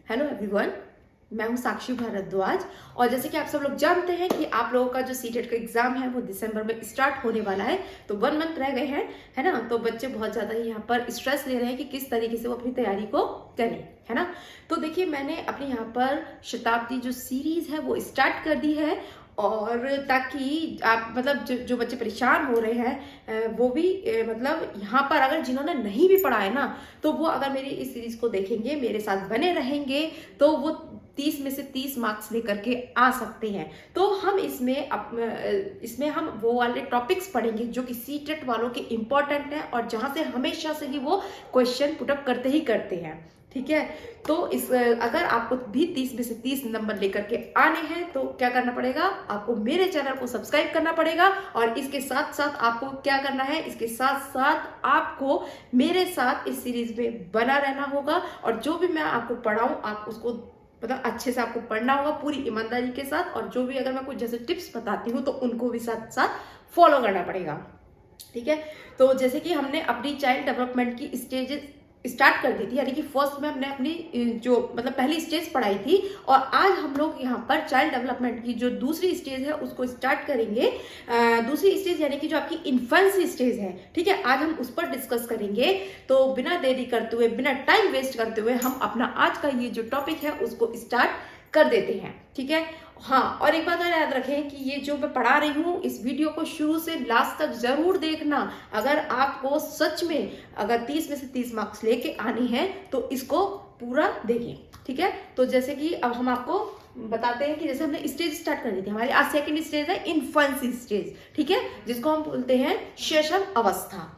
Hello everyone, मैं हूं साक्षी भारद्वाज। और जैसे कि आप सब लोग जानते हैं कि आप लोगों का जो सीटेट का एग्जाम है वो दिसंबर में स्टार्ट होने वाला है, तो 1 मंथ रह गए हैं, है ना। तो बच्चे बहुत ज़्यादा ही यहाँ पर स्ट्रेस ले रहे हैं कि किस तरीके से वो अपनी तैयारी को करें, है ना। तो देखिए, मैंने अपने यहाँ पर शताब्दी जो सीरीज़ है वो स्टार्ट कर दी है, और ताकि आप मतलब जो बच्चे परेशान हो रहे हैं वो भी मतलब यहाँ पर अगर जिन्होंने नहीं भी पढ़ा है ना, तो वो अगर मेरी इस सीरीज को देखेंगे, मेरे साथ बने रहेंगे, तो वो 30 में से 30 मार्क्स लेकर के आ सकते हैं। तो हम इसमें हम वो वाले टॉपिक्स पढ़ेंगे जो कि सीटेट वालों के इम्पोर्टेंट हैं और जहां से हमेशा से ही वो क्वेश्चन पुटअप करते ही करते हैं, ठीक है। तो अगर आपको भी 30 में से 30 नंबर लेकर के आने हैं तो क्या करना पड़ेगा, आपको मेरे चैनल को सब्सक्राइब करना पड़ेगा। और इसके साथ साथ आपको क्या करना है, इसके साथ साथ आपको मेरे साथ इस सीरीज में बना रहना होगा। और जो भी मैं आपको पढ़ाऊं, आप उसको मतलब अच्छे से आपको पढ़ना होगा पूरी ईमानदारी के साथ। और जो भी अगर मैं कुछ जैसे टिप्स बताती हूँ तो उनको भी साथ साथ फॉलो करना पड़ेगा, ठीक है। तो जैसे कि हमने अपनी चाइल्ड डेवलपमेंट की स्टेजेस स्टार्ट कर दी थी, यानी कि फर्स्ट में हमने अपनी जो मतलब पहली स्टेज पढ़ाई थी, और आज हम लोग यहाँ पर चाइल्ड डेवलपमेंट की जो दूसरी स्टेज है उसको स्टार्ट करेंगे। दूसरी स्टेज यानी कि जो आपकी इन्फेंसी स्टेज है, ठीक है, आज हम उस पर डिस्कस करेंगे। तो बिना देरी करते हुए, बिना टाइम वेस्ट करते हुए हम अपना आज का ये जो टॉपिक है उसको स्टार्ट कर देते हैं, ठीक है। हाँ, और एक बात और याद रखें कि ये जो मैं पढ़ा रही हूँ, इस वीडियो को शुरू से लास्ट तक जरूर देखना। अगर आपको सच में अगर 30 में से 30 मार्क्स लेके आने हैं तो इसको पूरा देखिए, ठीक है। तो जैसे कि अब हम आपको बताते हैं कि जैसे हमने स्टेज स्टार्ट कर दी थी, हमारी आज सेकंड स्टेज है इन्फेंसी स्टेज, ठीक है, जिसको हम बोलते हैं शैशव अवस्था।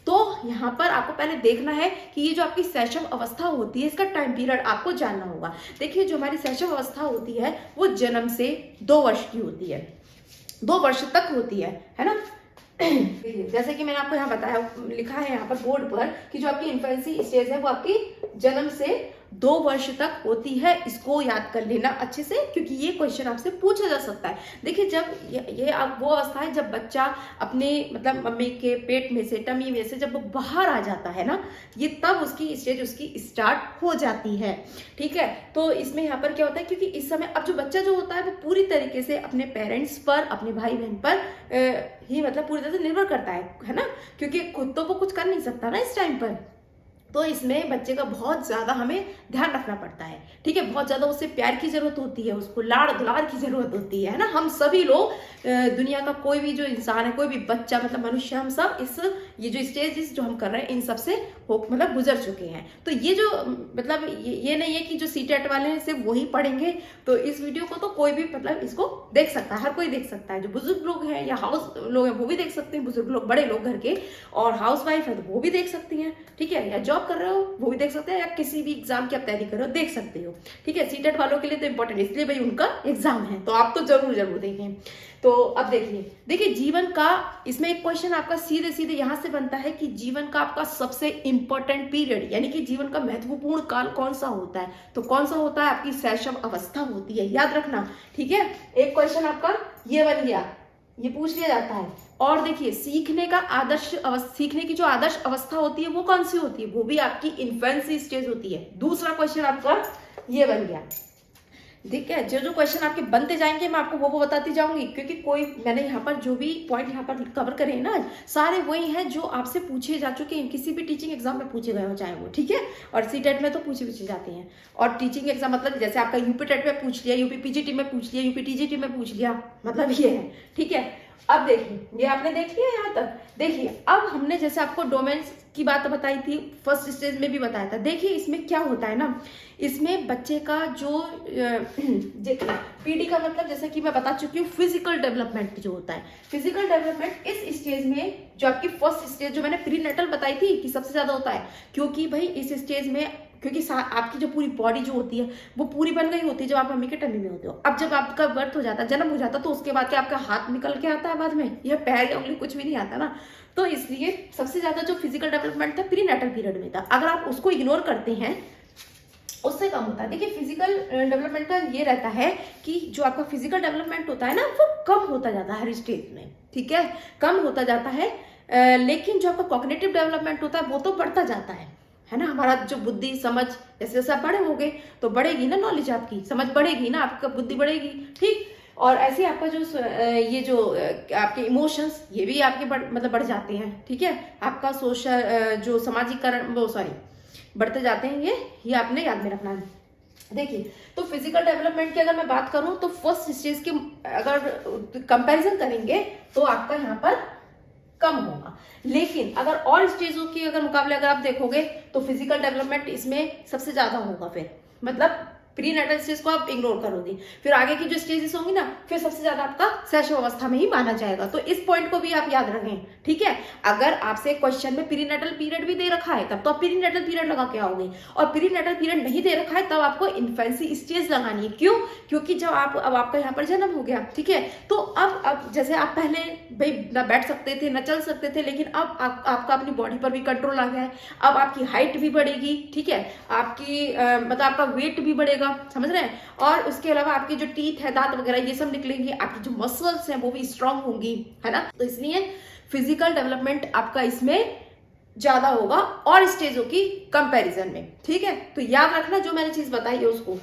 तो यहाँ पर आपको पहले देखना है कि ये जो आपकी शैशव अवस्था होती है, इसका टाइम पीरियड आपको जानना होगा। देखिए, जो हमारी शैशव अवस्था होती है वो जन्म से 2 वर्ष की होती है, 2 वर्ष तक होती है ना। जैसे कि मैंने आपको यहाँ बताया, लिखा है यहाँ पर बोर्ड पर कि जो आपकी इन्फेंसी स्टेज है वो आपकी जन्म से 2 वर्ष तक होती है। इसको याद कर लेना अच्छे से, क्योंकि ये क्वेश्चन आपसे पूछा जा सकता है। देखिए, जब ये आप वो अवस्था है जब बच्चा अपने मतलब मम्मी के पेट में से, टमी में से जब वो बाहर आ जाता है ना, ये तब उसकी स्टेज उसकी स्टार्ट हो जाती है, ठीक है। तो इसमें यहाँ पर क्या होता है, क्योंकि इस समय अब जो बच्चा जो होता है वो पूरी तरीके से अपने पेरेंट्स पर, अपने भाई बहन पर ही मतलब पूरी तरह से निर्भर करता है ना, क्योंकि खुद तो वो कुछ कर नहीं सकता ना इस टाइम पर। तो इसमें बच्चे का बहुत ज्यादा हमें ध्यान रखना पड़ता है, ठीक है। बहुत ज्यादा उससे प्यार की जरूरत होती है, उसको लाड़ दुलार की जरूरत होती है ना। हम सभी लोग, दुनिया का कोई भी जो इंसान है, कोई भी बच्चा मतलब मनुष्य, हम सब ये जो स्टेजेस जो हम कर रहे हैं इन सबसे मतलब गुजर चुके हैं। तो ये जो मतलब ये नहीं है कि जो सीटेट वाले हैं सिर्फ वही पढ़ेंगे। तो इस वीडियो को तो कोई भी मतलब इसको देख सकता है, हर कोई देख सकता है। जो बुजुर्ग लोग हैं या हाउस लोग हैं वो भी देख सकते हैं, बुजुर्ग लोग, बड़े लोग घर के, और हाउस वाइफ है तो वो भी देख सकती हैं, ठीक है, या जॉब कर रहे हो वो भी देख सकते हैं, या किसी भी एग्जाम की आप तैयारी कर रहे हो देख सकते हो, ठीक है। सीटेट वालों के लिए तो इंपॉर्टेंट इसलिए भाई उनका एग्जाम है, तो आप तो जरूर जरूर देखें। तो अब देखिए जीवन का, इसमें एक क्वेश्चन आपका सीधे सीधे यहां से बनता है कि जीवन का आपका सबसे इंपॉर्टेंट पीरियड यानी कि जीवन का महत्वपूर्ण काल कौन सा होता है, तो कौन सा होता है, आपकी शैशव अवस्था होती है, याद रखना, ठीक है। एक क्वेश्चन आपका ये बन गया, ये पूछ लिया जाता है। और देखिए, सीखने की जो आदर्श अवस्था होती है वो कौन सी होती है, वो भी आपकी इन्फेंसी स्टेज होती है। दूसरा क्वेश्चन आपका ये बन गया, ठीक है। जो जो क्वेश्चन आपके बनते जाएंगे मैं आपको वो बताती जाऊंगी, क्योंकि कोई मैंने यहाँ पर जो भी पॉइंट यहाँ पर कवर करे हैं ना, सारे वही हैं जो आपसे पूछे जा चुके हैं, किसी भी टीचिंग एग्जाम में पूछे गए हो चाहे वो, ठीक है। और सीटेट में तो पूछे जाते हैं। और टीचिंग एग्जाम मतलब जैसे आपका यूपी टेट में पूछ लिया, यूपी पीजीटी में पूछ लिया, यूपी टीजीटी में पूछ लिया, मतलब ये है, ठीक है। अब देखिए, ये आपने देख लिया यहाँ तक। देखिए, अब हमने जैसे आपको डोमेन्स की बात बताई थी, फर्स्ट स्टेज में भी बताया था। देखिए, इसमें क्या होता है ना, इसमें बच्चे का जो पीडी का मतलब जैसे कि मैं बता चुकी हूँ, फिजिकल डेवलपमेंट जो होता है, फिजिकल डेवलपमेंट इस स्टेज में, जो आपकी फर्स्ट स्टेज जो मैंने प्रीनेटल बताई थी कि सबसे ज्यादा होता है, क्योंकि भाई इस स्टेज में, क्योंकि आपकी जो पूरी बॉडी जो होती है वो पूरी बन गई होती है जब आप मम्मी के टमी में होते हो। अब जब आपका बर्थ हो जाता है, जन्म हो जाता है, तो उसके बाद क्या आपका हाथ निकल के आता है बाद में, या पैर या उंगली, कुछ भी नहीं आता ना। तो इसलिए सबसे ज्यादा जो फिजिकल डेवलपमेंट था प्रीनेटल पीरियड में था। अगर आप उसको इग्नोर करते हैं उससे कम होता है। देखिए, फिजिकल डेवलपमेंट का ये रहता है कि जो आपका फिजिकल डेवलपमेंट होता है ना वो कम होता जाता है हर स्टेज में, ठीक है, कम होता जाता है। लेकिन जो आपका कॉग्निटिव डेवलपमेंट होता है वो तो बढ़ता जाता है, है ना। हमारा जो बुद्धि समझ जैसे जैसे आप बड़े होगे तो बढ़ेगी ना नॉलेज, आपकी समझ बढ़ेगी ना, आपका बुद्धि बढ़ेगी, ठीक। और ऐसे ही आपका जो ये जो आपके इमोशंस ये भी आपके मतलब बढ़ जाते हैं, ठीक है। आपका सोशल जो सामाजिकरण वो सॉरी बढ़ते जाते हैं, ये आपने याद में रखना है। देखिए, तो फिजिकल डेवलपमेंट की अगर मैं बात करूं तो फर्स्ट स्टेज के अगर कंपैरिजन करेंगे तो आपका यहाँ पर कम होगा, लेकिन अगर और स्टेजों की अगर मुकाबले अगर आप देखोगे तो फिजिकल डेवलपमेंट इसमें सबसे ज्यादा होगा। फिर मतलब प्री नेटल स्टेज को आप इग्नोर करोगे, फिर आगे की जो स्टेजेस होंगी ना, फिर सबसे ज्यादा आपका शैशव अवस्था में ही माना जाएगा। तो इस पॉइंट को भी आप याद रखें, ठीक है। अगर आपसे क्वेश्चन में प्री नेटल पीरियड भी दे रखा है तब तो आप प्री नेटल पीरियड लगा के आओगे, और प्री नेटल पीरियड नहीं दे रखा है तब आपको इन्फेंसी स्टेज लगानी है। क्यों? क्योंकि जब अब आपका यहाँ पर जन्म हो गया, ठीक है, तो अब जैसे आप पहले भाई ना बैठ सकते थे ना चल सकते थे, लेकिन अब आपका अपनी बॉडी पर भी कंट्रोल आ गया है। अब आपकी हाइट भी बढ़ेगी, ठीक है, आपकी मतलब आपका वेट भी बढ़ेगा, समझ रहे हैं। और उसके अलावा आपकी जो टीथ है, दांत वगैरह ये सब निकलेंगे, आपकी जो मसल्स हैं वो भी स्ट्रांग होंगी, है ना। तो इसलिए फिजिकल डेवलपमेंट आपका इसमें ज्यादा होगा और स्टेजों की कंपैरिजन में, ठीक है। तो याद रखना जो मैंने चीज बताई है उसको।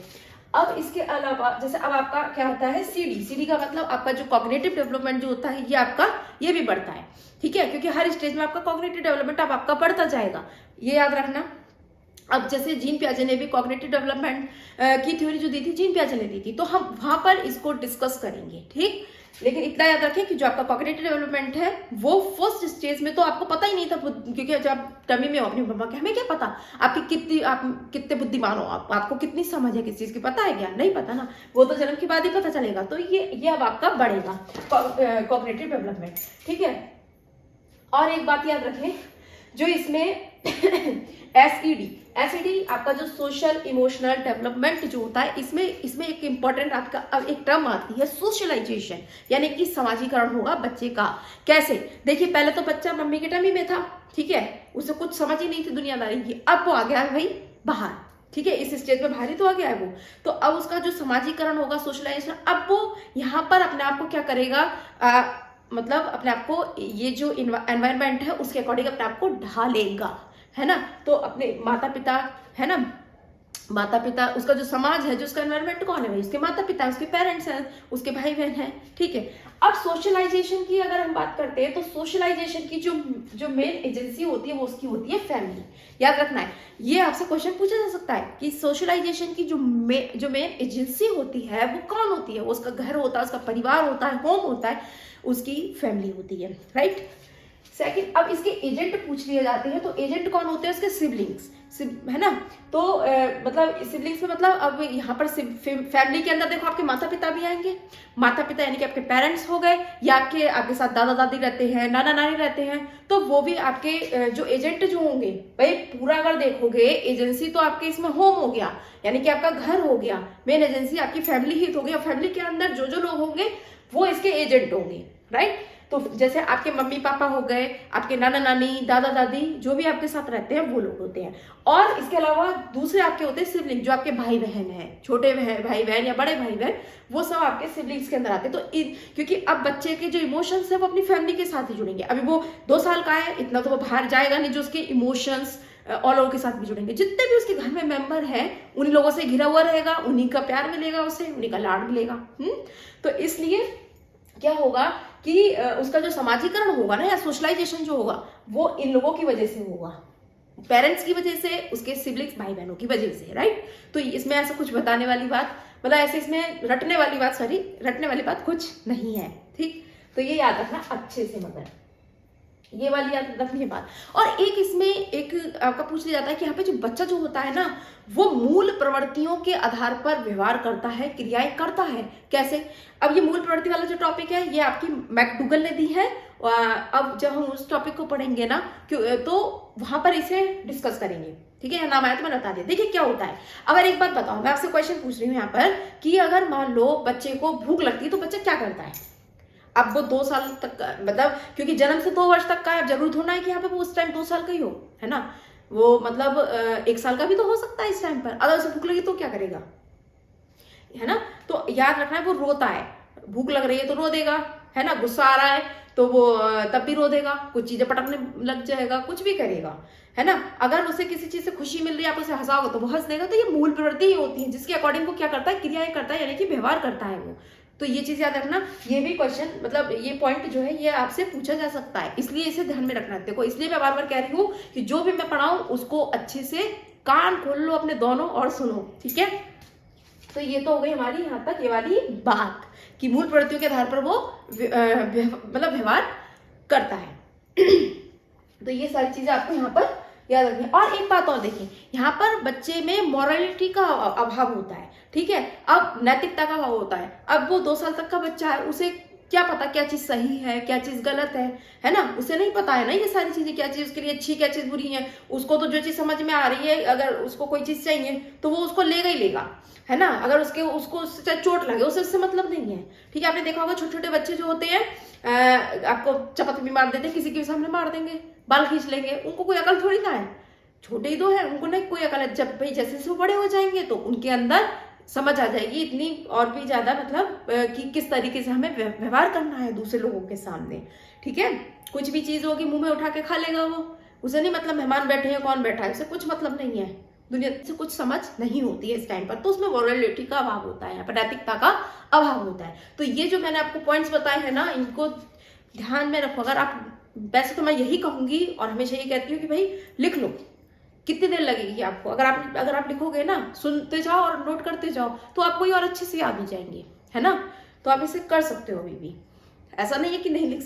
अब इसके अलावा जैसे अब आपका क्या होता है सीडी का मतलब आपका जो कॉग्निटिव डेवलपमेंट जो होता है ये आपका ये भी बढ़ता है, ठीक है, क्योंकि हर स्टेज में आपका कॉग्निटिव डेवलपमेंट अब आपका बढ़ता जाएगा, ये याद रखना। अब जैसे जीन पियाजे ने भी कॉग्निटिव डेवलपमेंट की थ्योरी जो दी थी, जीन पियाजे ने दी थी, तो हम वहां पर इसको डिस्कस करेंगे, ठीक। लेकिन इतना याद रखें कि जो आपका कॉग्निटिव डेवलपमेंट है वो फर्स्ट स्टेज में तो आपको पता ही नहीं था, क्योंकि जब टमी में हो अपनी मम्मा के, हमें क्या पता आप कितने बुद्धिमान हो, आपको कितनी समझ है किस चीज की, पता है क्या? नहीं पता ना, वो तो जन्म के बाद ही पता चलेगा। तो ये अब आपका बढ़ेगा कॉग्निटिव डेवलपमेंट, ठीक है। और एक बात याद रखें जो इसमें एसईडी आपका जो सोशल इमोशनल डेवलपमेंट जो होता है, इसमें एक इंपॉर्टेंट आपका अब एक टर्म आती है सोशलाइजेशन, यानी कि समाजीकरण होगा बच्चे का। कैसे? देखिए, पहले तो बच्चा मम्मी के टमी में था, ठीक है, उसे कुछ समझ ही नहीं थी दुनियादारी की, अब वो आ गया है भाई बाहर, ठीक है, इस स्टेज पे बाहर ही तो आ गया है वो। तो अब उसका जो समाजीकरण होगा, सोशलाइजेशन, अब वो यहाँ पर अपने आप को क्या करेगा, मतलब अपने आप को ये जो एनवायरनमेंट है उसके अकॉर्डिंग अपने आप को ढालेगा, है ना। तो अपने माता पिता, है ना, माता पिता, उसका जो समाज है, जो उसका एनवायरनमेंट कौन है भाई, उसके माता पिता, उसके पेरेंट्स हैं, उसके भाई बहन हैं, ठीक है। अब सोशलाइजेशन की अगर हम बात करते हैं तो सोशलाइजेशन की जो मेन एजेंसी होती है वो उसकी होती है फैमिली। याद रखना है, ये आपसे क्वेश्चन पूछा जा सकता है कि सोशलाइजेशन की जो मेन एजेंसी होती है वो कौन होती है, वो उसका घर होता है, उसका परिवार होता है, होम होता है, उसकी फैमिली होती है, राइट। सेकंड, अब इसके एजेंट पूछ लिए जाते हैं, तो एजेंट कौन होते हैं, उसके सिबलिंग्स, है ना। तो मतलब सिबलिंग्स में मतलब अब यहाँ पर फैमिली के अंदर देखो आपके माता पिता भी आएंगे, माता पिता यानी कि आपके पेरेंट्स हो गए, या आपके साथ दादा दादी रहते हैं, नाना नानी रहते हैं, तो वो भी आपके जो एजेंट जो होंगे भाई। पूरा अगर देखोगे एजेंसी तो आपके इसमें होम हो गया, यानी कि आपका घर हो गया, मेन एजेंसी आपकी फैमिली ही हो गई, और फैमिली के अंदर जो जो लोग होंगे वो इसके एजेंट होंगे, राइट। तो जैसे आपके मम्मी पापा हो गए, आपके नाना नानी, दादा दादी, जो भी आपके साथ रहते हैं वो लोग होते हैं। और इसके अलावा दूसरे आपके होते हैं सिबलिंग, जो आपके भाई बहन हैं, छोटे भाई बहन या बड़े भाई बहन, वो सब आपके सिबलिंग्स के अंदर आते हैं। तो क्योंकि अब बच्चे के जो इमोशंस है वो अपनी फैमिली के साथ ही जुड़ेंगे। अभी वो 2 साल का है, इतना तो वो बाहर जाएगा नहीं, जो उसके इमोशंस और लोगों के साथ भी जुड़ेंगे। जितने भी उसके घर में मेंबर हैं उन्हीं लोगों से घिरा हुआ रहेगा, उन्हीं का प्यार मिलेगा उसे, उन्हीं का लाड मिलेगा। तो इसलिए क्या होगा कि उसका जो समाजीकरण होगा ना, या सोशलाइजेशन जो होगा, वो इन लोगों की वजह से होगा, पेरेंट्स की वजह से, उसके सिबलिंग्स भाई बहनों की वजह से, राइट। तो इसमें ऐसा कुछ बताने वाली बात, मतलब ऐसे इसमें रटने वाली बात कुछ नहीं है, ठीक। तो ये याद रखना अच्छे से, मगर ये वाली याद रखनी है बात। और एक इसमें एक आपका पूछ लिया जाता है कि यहाँ पे जो बच्चा जो होता है ना, वो मूल प्रवृत्तियों के आधार पर व्यवहार करता है, क्रियाएं करता है। कैसे? अब ये मूल प्रवृत्ति वाला जो टॉपिक है ये आपकी मैकडूगल ने दी है। अब जब हम उस टॉपिक को पढ़ेंगे ना तो वहां पर इसे डिस्कस करेंगे, ठीक है, नाम आया तो मैंने बता दिया। देखिए क्या होता है, अगर एक बात बताओ, मैं आपसे क्वेश्चन पूछ रही हूँ यहाँ पर कि अगर मान लो बच्चे को भूख लगती है तो बच्चा क्या करता है? अब वो 2 साल तक मतलब, क्योंकि जन्म से 2 वर्ष तक का है, जरूर होना है कि यहाँ पे वो उस टाइम 2 साल का ही हो, है ना। वो मतलब 1 साल का भी तो हो सकता है इस टाइम पर। अगर उसे भूख लगी तो क्या करेगा, है ना। तो याद रखना है वो रोता है, भूख लग रही है तो रो देगा, है ना। गुस्सा आ रहा है तो वो तब भी रो देगा, कुछ चीजें पटकने लग जाएगा, कुछ भी करेगा, है ना। अगर उसे किसी चीज से खुशी मिल रही है, आप उसे हंसाओगे तो वो हंस देगा। तो ये मूल प्रवृत्ति ही होती है, जिसके अकॉर्डिंग वो क्या करता है, क्रियाएं करता है, यानी कि व्यवहार करता है वो। तो ये चीज याद रखना। ये भी क्वेश्चन मतलब ये पॉइंट जो है ये आपसे पूछा जा सकता है, इसलिए इसे ध्यान में रखना। देखो इसलिए मैं बार बार कह रही हूँ कि जो भी मैं पढ़ाऊं उसको अच्छे से कान खोल लो अपने दोनों और सुनो, ठीक है। तो ये तो हो गई हमारी यहाँ तक ये वाली बात कि मूल प्रवृत्तियों के आधार पर वो मतलब व्यवहार करता है। तो ये सारी चीजें आपको यहाँ पर याद रखनी। और एक बात और देखिए, यहाँ पर बच्चे में मॉरलिटी का अभाव होता है, ठीक है। अब नैतिकता का अभाव होता है। अब वो 2 साल तक का बच्चा है, उसे क्या पता क्या चीज सही है क्या चीज गलत है ना। उसे नहीं पता है ना ये सारी चीजें, क्या चीज उसके लिए अच्छी क्या चीज बुरी है। उसको तो जो चीज समझ में आ रही है, अगर उसको कोई चीज चाहिए तो वो उसको लेगा ही लेगा, है ना। अगर उसको उससे चोट लगे उसे उससे मतलब नहीं है, ठीक है। आपने देखा होगा छोटे छोटे बच्चे जो होते हैं आपको चपत भी मार देते हैं, किसी के सामने मार देंगे, बाल खींच लेंगे, उनको कोई अकल थोड़ी ना है, छोटे ही तो है, उनको नहीं कोई अकल है। जब भाई जैसे जैसे वो बड़े हो जाएंगे तो उनके अंदर समझ आ जाएगी इतनी और भी ज्यादा, मतलब कि किस तरीके से हमें व्यवहार करना है दूसरे लोगों के सामने, ठीक है। कुछ भी चीज होगी मुंह में उठा के खा लेगा वो, उसे नहीं मतलब मेहमान बैठे हैं कौन बैठा है, उसे कुछ मतलब नहीं है, दुनिया से कुछ समझ नहीं होती है इस टाइम पर। तो उसमें मॉरलिटी का अभाव होता है, यहाँ पर नैतिकता का अभाव होता है। तो ये जो मैंने आपको पॉइंट्स बताए हैं ना, इनको ध्यान में रखो। अगर आप, वैसे तो मैं यही कहूंगी और हमेशा यही कहती हूँ कि भाई लिख लो, कितनी देर लगेगी आपको, अगर आप लिखोगे ना, सुनते जाओ और नोट करते जाओ तो आपको ये और अच्छे से याद हो जाएंगे, है ना। तो आप इसे कर सकते हो अभी भी, ऐसा नहीं है कि नहीं लिख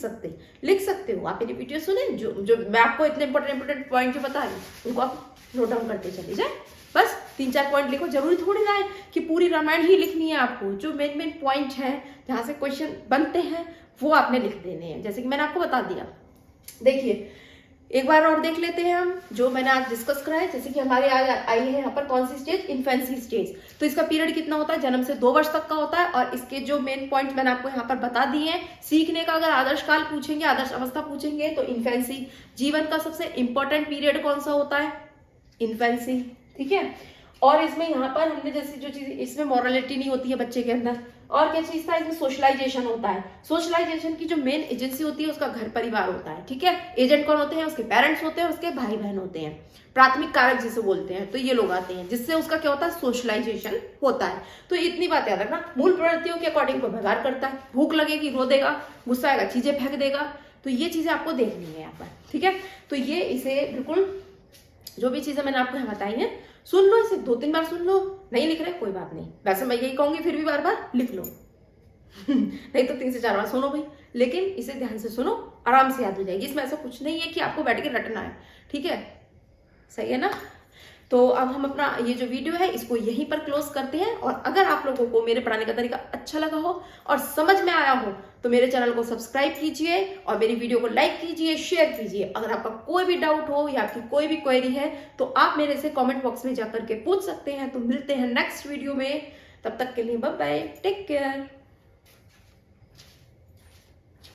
सकते हो। आप मेरी वीडियो सुने, जो मैं आपको इतने इंपॉर्टेंट पॉइंट जो बता रही हूँ उनको आप नोट डाउन करते चले जाए। बस 3-4 पॉइंट लिखो, जरूरी थोड़ी ना है कि पूरी रामायण ही लिखनी है आपको। जो मेन पॉइंट है जहाँ से क्वेश्चन बनते हैं वो आपने लिख देने हैं, जैसे कि मैंने आपको बता दिया। देखिए एक बार और देख लेते हैं हम जो मैंने आज डिस्कस करा है। जैसे कि हमारे आज आई है यहाँ पर कौन सी स्टेज, इन्फेंसी स्टेज। तो इसका पीरियड कितना होता है, जन्म से 2 वर्ष तक का होता है। और इसके जो मेन पॉइंट मैंने आपको यहाँ पर बता दिए हैं। सीखने का अगर आदर्श काल पूछेंगे, आदर्श अवस्था पूछेंगे तो इन्फेंसी। जीवन का सबसे इंपॉर्टेंट पीरियड कौन सा होता है, इन्फेंसी, ठीक है। और इसमें यहाँ पर हमने जैसे जो चीज, इसमें मॉरलिटी नहीं होती है बच्चे के अंदर। और क्या चीज था, इसमें सोशलाइजेशन होता है। सोशलाइजेशन की जो मेन एजेंसी होती है उसका घर परिवार होता है, ठीक है। एजेंट कौन होते हैं, उसके पेरेंट्स होते हैं, उसके भाई बहन होते हैं, प्राथमिक कारक जिसे बोलते हैं। तो ये लोग आते हैं जिससे उसका क्या होता है, सोशलाइजेशन होता है। तो इतनी बात याद रखना, मूल प्रवृत्तियों के अकॉर्डिंग वो व्यवहार करता है। भूख लगेगी रो देगा, गुस्सा आएगा चीजें फेंक देगा। तो ये चीजें आपको देखनी है यहाँ पर, ठीक है। तो ये इसे बिल्कुल जो भी चीजें मैंने आपको यहाँ बताई हैं सुन लो, इसे 2-3 बार सुन लो। नहीं लिख रहे कोई बात नहीं, वैसे मैं यही कहूंगी फिर भी बार बार लिख लो नहीं तो 3 से 4 बार सुनो भाई, लेकिन इसे ध्यान से सुनो, आराम से याद हो जाएगी। इसमें ऐसा कुछ नहीं है कि आपको बैठ के रटना है, ठीक है, सही है ना। तो अब हम अपना ये जो वीडियो है इसको यहीं पर क्लोज करते हैं। और अगर आप लोगों को मेरे पढ़ाने का तरीका अच्छा लगा हो और समझ में आया हो तो मेरे चैनल को सब्सक्राइब कीजिए और मेरी वीडियो को लाइक कीजिए, शेयर कीजिए। अगर आपका कोई भी डाउट हो या आपकी कोई भी क्वेरी है तो आप मेरे से कमेंट बॉक्स में जाकर के पूछ सकते हैं। तो मिलते हैं नेक्स्ट वीडियो में, तब तक के लिए बाय बाय, टेक केयर।